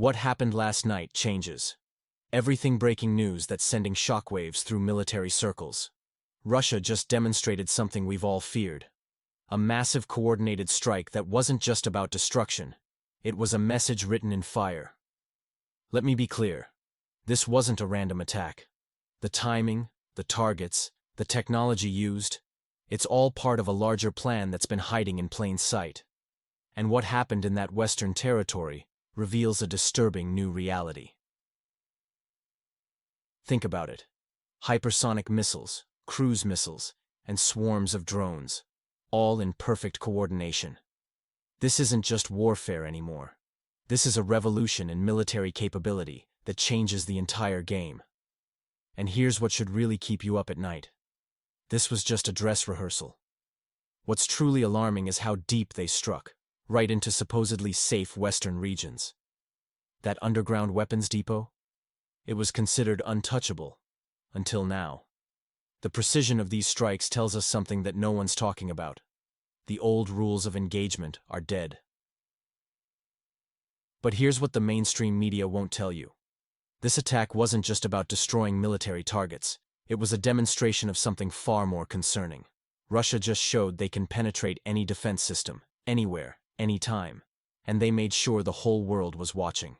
What happened last night changes everything. Breaking news that's sending shockwaves through military circles. Russia just demonstrated something we've all feared. A massive coordinated strike that wasn't just about destruction. It was a message written in fire. Let me be clear. This wasn't a random attack. The timing, the targets, the technology used, it's all part of a larger plan that's been hiding in plain sight. And what happened in that Western territory reveals a disturbing new reality. Think about it. Hypersonic missiles, cruise missiles, and swarms of drones, all in perfect coordination. This isn't just warfare anymore. This is a revolution in military capability that changes the entire game. And here's what should really keep you up at night. This was just a dress rehearsal. What's truly alarming is how deep they struck, right into supposedly safe Western regions. That underground weapons depot? It was considered untouchable, until now. The precision of these strikes tells us something that no one's talking about. The old rules of engagement are dead. But here's what the mainstream media won't tell you. This attack wasn't just about destroying military targets. It was a demonstration of something far more concerning. Russia just showed they can penetrate any defense system, anywhere, anytime. And they made sure the whole world was watching.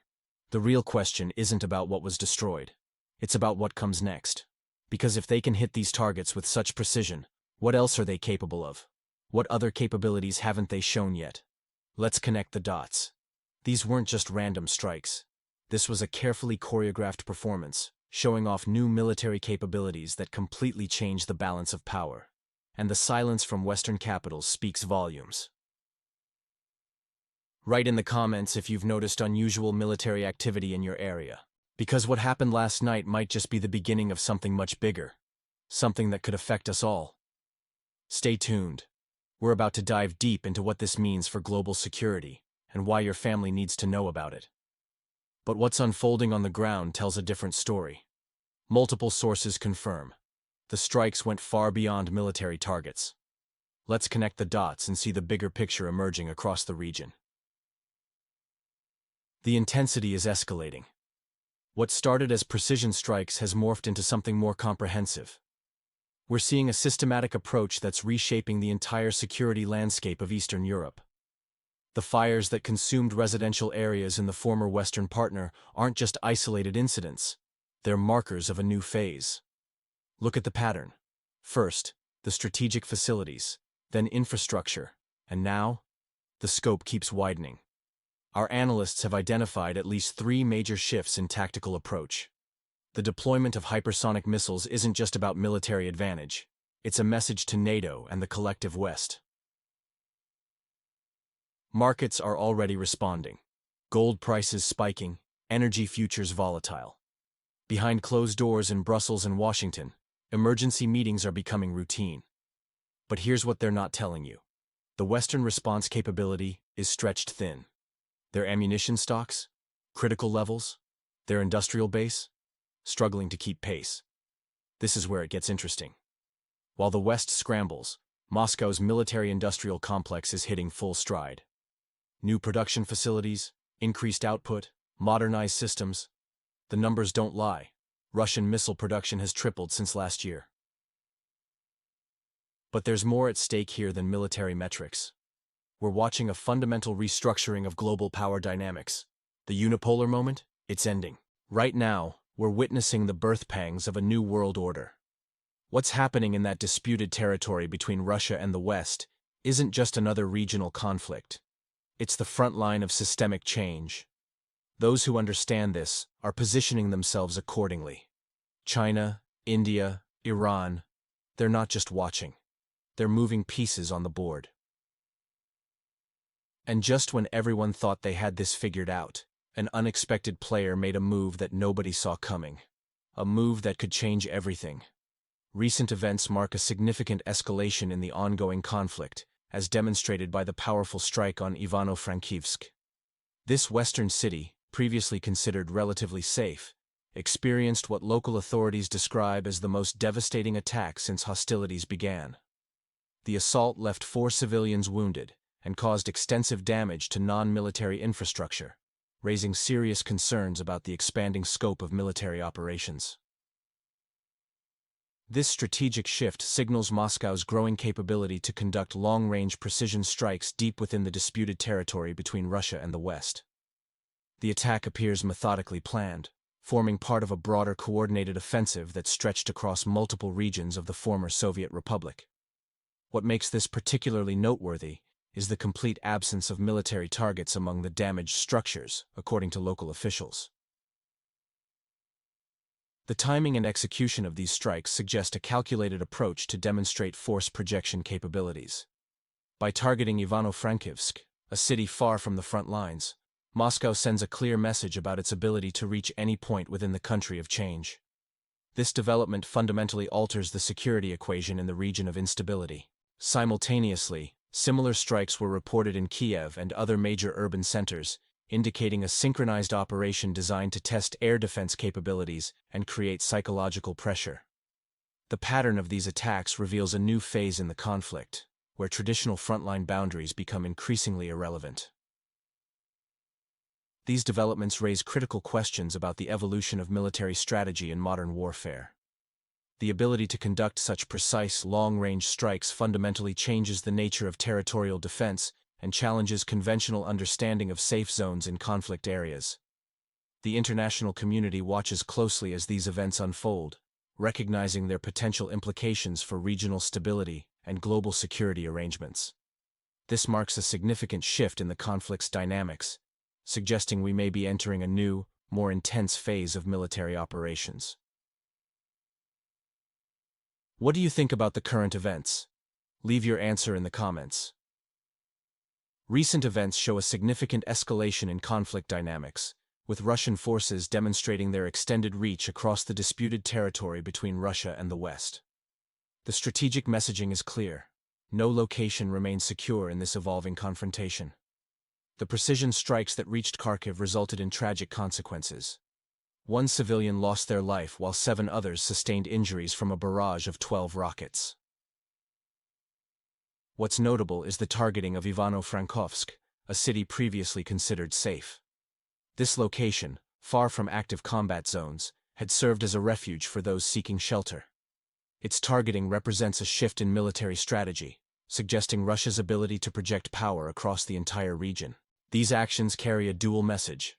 The real question isn't about what was destroyed. It's about what comes next. Because if they can hit these targets with such precision, what else are they capable of? What other capabilities haven't they shown yet? Let's connect the dots. These weren't just random strikes. This was a carefully choreographed performance, showing off new military capabilities that completely changed the balance of power. And the silence from Western capitals speaks volumes. Write in the comments if you've noticed unusual military activity in your area. Because what happened last night might just be the beginning of something much bigger. Something that could affect us all. Stay tuned. We're about to dive deep into what this means for global security, and why your family needs to know about it. But what's unfolding on the ground tells a different story. Multiple sources confirm. The strikes went far beyond military targets. Let's connect the dots and see the bigger picture emerging across the region. The intensity is escalating. What started as precision strikes has morphed into something more comprehensive. We're seeing a systematic approach that's reshaping the entire security landscape of Eastern Europe. The fires that consumed residential areas in the former Western partner aren't just isolated incidents. They're markers of a new phase. Look at the pattern. First, the strategic facilities, then infrastructure, and now, the scope keeps widening. Our analysts have identified at least 3 major shifts in tactical approach. The deployment of hypersonic missiles isn't just about military advantage. It's a message to NATO and the collective West. Markets are already responding. Gold prices spiking, energy futures volatile. Behind closed doors in Brussels and Washington, emergency meetings are becoming routine. But here's what they're not telling you. The Western response capability is stretched thin. Their ammunition stocks, critical levels, their industrial base, struggling to keep pace. This is where it gets interesting. While the West scrambles, Moscow's military-industrial complex is hitting full stride. New production facilities, increased output, modernized systems. The numbers don't lie. Russian missile production has tripled since last year. But there's more at stake here than military metrics. We're watching a fundamental restructuring of global power dynamics. The unipolar moment, it's ending. Right now, we're witnessing the birth pangs of a new world order. What's happening in that disputed territory between Russia and the West isn't just another regional conflict. It's the front line of systemic change. Those who understand this are positioning themselves accordingly. China, India, Iran, they're not just watching. They're moving pieces on the board. And just when everyone thought they had this figured out, an unexpected player made a move that nobody saw coming. A move that could change everything. Recent events mark a significant escalation in the ongoing conflict, as demonstrated by the powerful strike on Ivano-Frankivsk. This western city, previously considered relatively safe, experienced what local authorities describe as the most devastating attack since hostilities began. The assault left 4 civilians wounded and caused extensive damage to non-military infrastructure, raising serious concerns about the expanding scope of military operations. This strategic shift signals Moscow's growing capability to conduct long-range precision strikes deep within the disputed territory between Russia and the West. The attack appears methodically planned, forming part of a broader coordinated offensive that stretched across multiple regions of the former Soviet Republic. What makes this particularly noteworthy is the complete absence of military targets among the damaged structures, according to local officials. The timing and execution of these strikes suggest a calculated approach to demonstrate force projection capabilities. By targeting Ivano-Frankivsk, a city far from the front lines, Moscow sends a clear message about its ability to reach any point within the country of change. This development fundamentally alters the security equation in the region of instability. Simultaneously, similar strikes were reported in Kiev and other major urban centers, indicating a synchronized operation designed to test air defense capabilities and create psychological pressure. The pattern of these attacks reveals a new phase in the conflict, where traditional frontline boundaries become increasingly irrelevant. These developments raise critical questions about the evolution of military strategy in modern warfare. The ability to conduct such precise, long-range strikes fundamentally changes the nature of territorial defense and challenges conventional understanding of safe zones in conflict areas. The international community watches closely as these events unfold, recognizing their potential implications for regional stability and global security arrangements. This marks a significant shift in the conflict's dynamics, suggesting we may be entering a new, more intense phase of military operations. What do you think about the current events? Leave your answer in the comments. Recent events show a significant escalation in conflict dynamics, with Russian forces demonstrating their extended reach across the disputed territory between Russia and the West. The strategic messaging is clear. No location remains secure in this evolving confrontation. The precision strikes that reached Kharkiv resulted in tragic consequences. One civilian lost their life while 7 others sustained injuries from a barrage of 12 rockets. What's notable is the targeting of Ivano-Frankivsk, a city previously considered safe. This location, far from active combat zones, had served as a refuge for those seeking shelter. Its targeting represents a shift in military strategy, suggesting Russia's ability to project power across the entire region. These actions carry a dual message.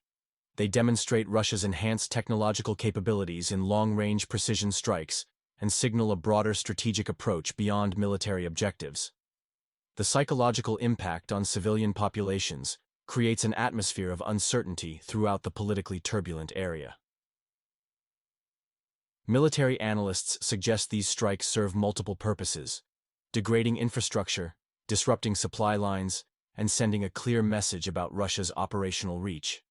They demonstrate Russia's enhanced technological capabilities in long-range precision strikes and signal a broader strategic approach beyond military objectives. The psychological impact on civilian populations creates an atmosphere of uncertainty throughout the politically turbulent area. Military analysts suggest these strikes serve multiple purposes: degrading infrastructure, disrupting supply lines, and sending a clear message about Russia's operational reach.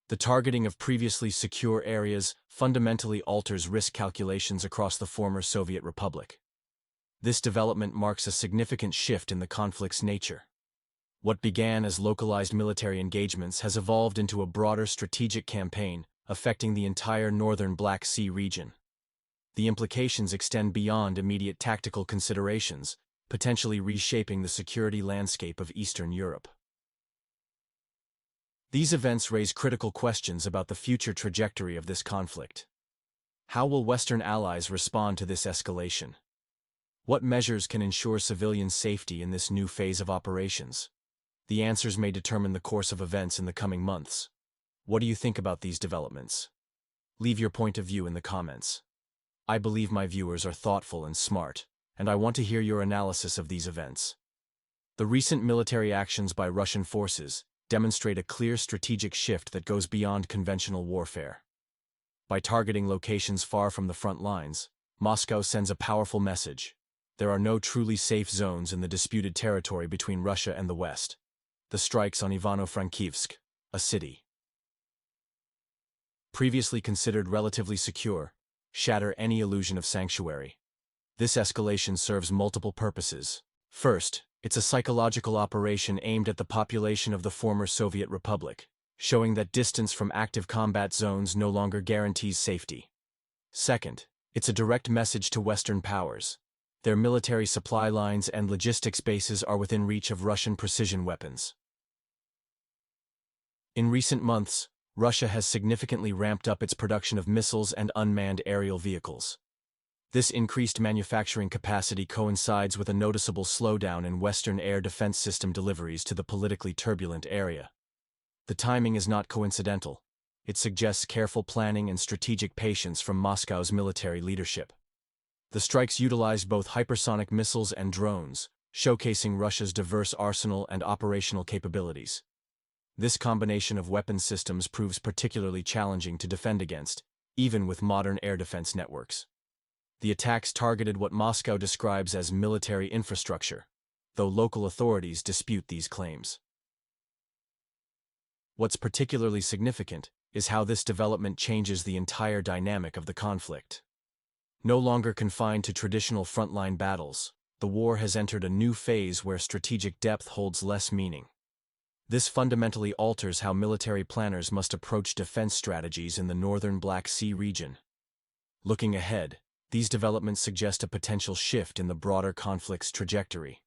The targeting of previously secure areas fundamentally alters risk calculations across the former Soviet Republic. This development marks a significant shift in the conflict's nature. What began as localized military engagements has evolved into a broader strategic campaign affecting the entire northern Black Sea region. The implications extend beyond immediate tactical considerations, potentially reshaping the security landscape of Eastern Europe. These events raise critical questions about the future trajectory of this conflict. How will Western allies respond to this escalation? What measures can ensure civilian safety in this new phase of operations? The answers may determine the course of events in the coming months. What do you think about these developments? Leave your point of view in the comments. I believe my viewers are thoughtful and smart, and I want to hear your analysis of these events. The recent military actions by Russian forces demonstrate a clear strategic shift that goes beyond conventional warfare. By targeting locations far from the front lines, Moscow sends a powerful message. There are no truly safe zones in the disputed territory between Russia and the West. The strikes on Ivano-Frankivsk, a city previously considered relatively secure, shatter any illusion of sanctuary. This escalation serves multiple purposes. First, it's a psychological operation aimed at the population of the former Soviet Republic, showing that distance from active combat zones no longer guarantees safety. Second, it's a direct message to Western powers. Their military supply lines and logistics bases are within reach of Russian precision weapons. In recent months, Russia has significantly ramped up its production of missiles and unmanned aerial vehicles. This increased manufacturing capacity coincides with a noticeable slowdown in Western air defense system deliveries to the politically turbulent area. The timing is not coincidental. It suggests careful planning and strategic patience from Moscow's military leadership. The strikes utilized both hypersonic missiles and drones, showcasing Russia's diverse arsenal and operational capabilities. This combination of weapon systems proves particularly challenging to defend against, even with modern air defense networks. The attacks targeted what Moscow describes as military infrastructure, though local authorities dispute these claims. What's particularly significant is how this development changes the entire dynamic of the conflict. No longer confined to traditional frontline battles, the war has entered a new phase where strategic depth holds less meaning. This fundamentally alters how military planners must approach defense strategies in the northern Black Sea region. Looking ahead, these developments suggest a potential shift in the broader conflict's trajectory.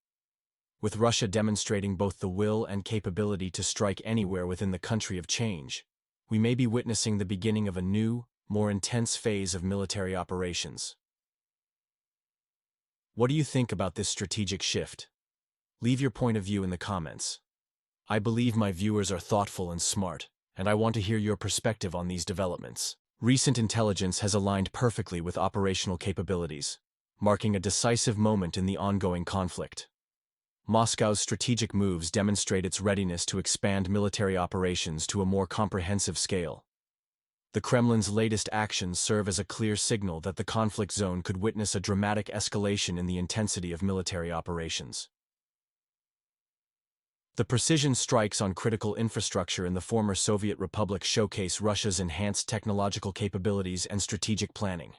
With Russia demonstrating both the will and capability to strike anywhere within the country of change, we may be witnessing the beginning of a new, more intense phase of military operations. What do you think about this strategic shift? Leave your point of view in the comments. I believe my viewers are thoughtful and smart, and I want to hear your perspective on these developments. Recent intelligence has aligned perfectly with operational capabilities, marking a decisive moment in the ongoing conflict. Moscow's strategic moves demonstrate its readiness to expand military operations to a more comprehensive scale. The Kremlin's latest actions serve as a clear signal that the conflict zone could witness a dramatic escalation in the intensity of military operations. The precision strikes on critical infrastructure in the former Soviet Republic showcase Russia's enhanced technological capabilities and strategic planning.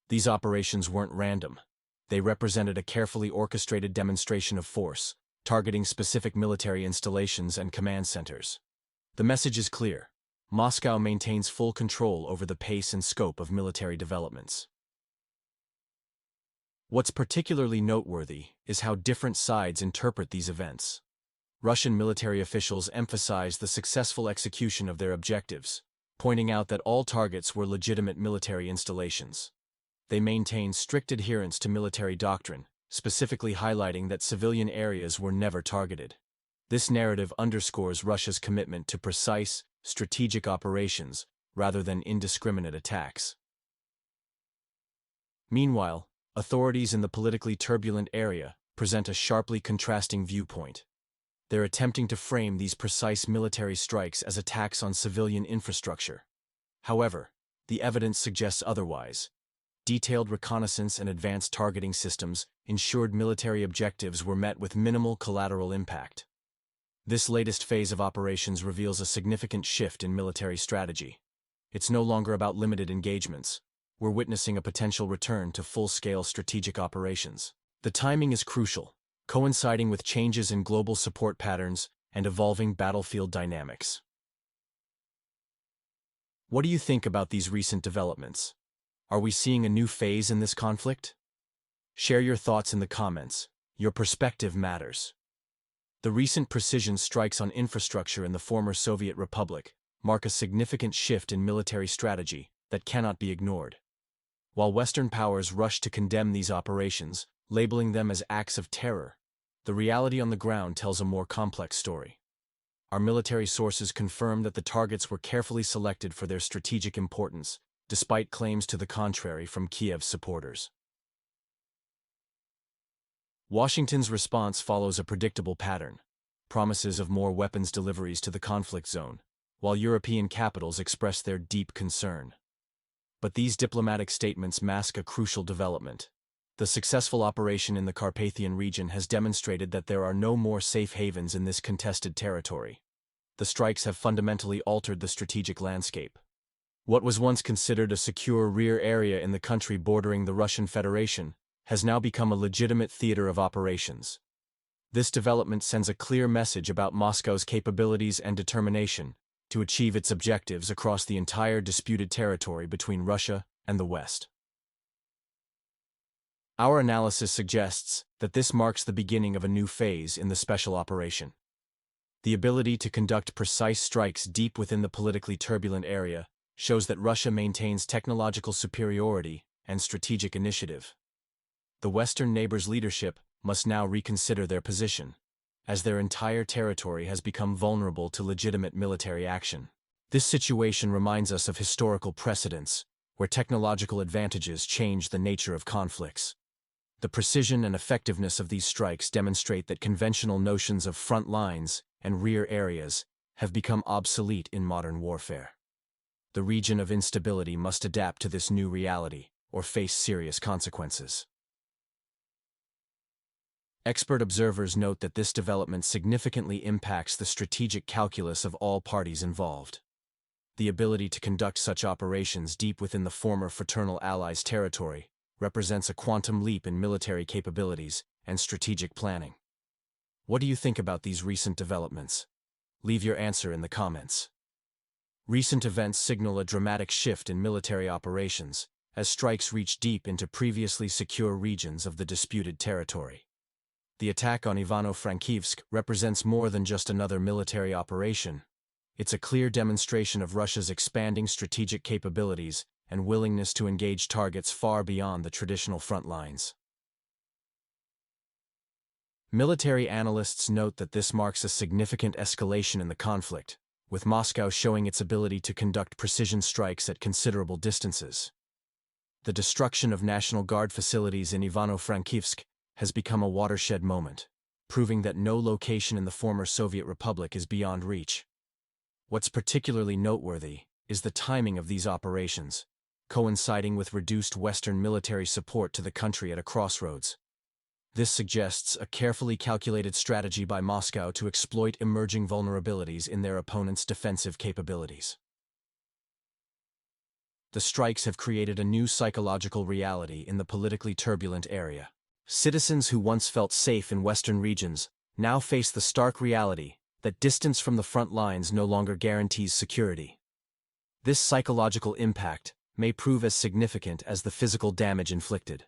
These operations weren't random. They represented a carefully orchestrated demonstration of force, targeting specific military installations and command centers. The message is clear. Moscow maintains full control over the pace and scope of military developments. What's particularly noteworthy is how different sides interpret these events. Russian military officials emphasized the successful execution of their objectives, pointing out that all targets were legitimate military installations. They maintained strict adherence to military doctrine, specifically highlighting that civilian areas were never targeted. This narrative underscores Russia's commitment to precise, strategic operations rather than indiscriminate attacks. Meanwhile, authorities in the politically turbulent area present a sharply contrasting viewpoint. They're attempting to frame these precise military strikes as attacks on civilian infrastructure. However, the evidence suggests otherwise. Detailed reconnaissance and advanced targeting systems ensured military objectives were met with minimal collateral impact. This latest phase of operations reveals a significant shift in military strategy. It's no longer about limited engagements. We're witnessing a potential return to full-scale strategic operations. The timing is crucial, coinciding with changes in global support patterns and evolving battlefield dynamics. What do you think about these recent developments? Are we seeing a new phase in this conflict? Share your thoughts in the comments. Your perspective matters. The recent precision strikes on infrastructure in the former Soviet Republic mark a significant shift in military strategy that cannot be ignored. While Western powers rush to condemn these operations, labeling them as acts of terror, the reality on the ground tells a more complex story. Our military sources confirm that the targets were carefully selected for their strategic importance, despite claims to the contrary from Kiev's supporters. Washington's response follows a predictable pattern: promises of more weapons deliveries to the conflict zone, while European capitals express their deep concern. But these diplomatic statements mask a crucial development. The successful operation in the Carpathian region has demonstrated that there are no more safe havens in this contested territory. The strikes have fundamentally altered the strategic landscape. What was once considered a secure rear area in the country bordering the Russian Federation has now become a legitimate theater of operations. This development sends a clear message about Moscow's capabilities and determination to achieve its objectives across the entire disputed territory between Russia and the West. Our analysis suggests that this marks the beginning of a new phase in the special operation. The ability to conduct precise strikes deep within the politically turbulent area shows that Russia maintains technological superiority and strategic initiative. The Western neighbors' leadership must now reconsider their position, as their entire territory has become vulnerable to legitimate military action. This situation reminds us of historical precedents, where technological advantages change the nature of conflicts. The precision and effectiveness of these strikes demonstrate that conventional notions of front lines and rear areas have become obsolete in modern warfare. The region of instability must adapt to this new reality or face serious consequences. Expert observers note that this development significantly impacts the strategic calculus of all parties involved. The ability to conduct such operations deep within the former fraternal allies' territory represents a quantum leap in military capabilities and strategic planning. What do you think about these recent developments? Leave your answer in the comments. Recent events signal a dramatic shift in military operations, as strikes reach deep into previously secure regions of the disputed territory. The attack on Ivano-Frankivsk represents more than just another military operation. It's a clear demonstration of Russia's expanding strategic capabilities and willingness to engage targets far beyond the traditional front lines. Military analysts note that this marks a significant escalation in the conflict, with Moscow showing its ability to conduct precision strikes at considerable distances. The destruction of National Guard facilities in Ivano-Frankivsk has become a watershed moment, proving that no location in the former Soviet Republic is beyond reach. What's particularly noteworthy is the timing of these operations, coinciding with reduced Western military support to the country at a crossroads. This suggests a carefully calculated strategy by Moscow to exploit emerging vulnerabilities in their opponent's defensive capabilities. The strikes have created a new psychological reality in the politically turbulent area. Citizens who once felt safe in Western regions now face the stark reality that distance from the front lines no longer guarantees security. This psychological impact may prove as significant as the physical damage inflicted.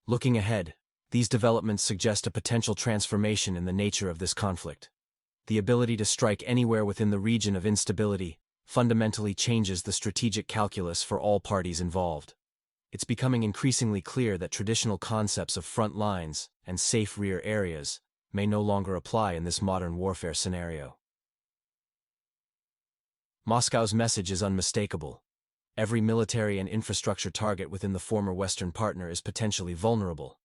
Looking ahead, these developments suggest a potential transformation in the nature of this conflict. The ability to strike anywhere within the region of instability fundamentally changes the strategic calculus for all parties involved. It's becoming increasingly clear that traditional concepts of front lines and safe rear areas may no longer apply in this modern warfare scenario. Moscow's message is unmistakable. Every military and infrastructure target within the former Western partner is potentially vulnerable.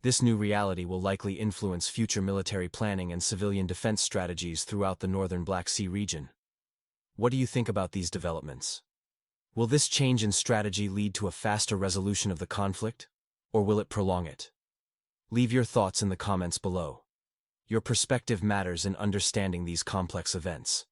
This new reality will likely influence future military planning and civilian defense strategies throughout the northern Black Sea region. What do you think about these developments? Will this change in strategy lead to a faster resolution of the conflict, or will it prolong it? Leave your thoughts in the comments below. Your perspective matters in understanding these complex events.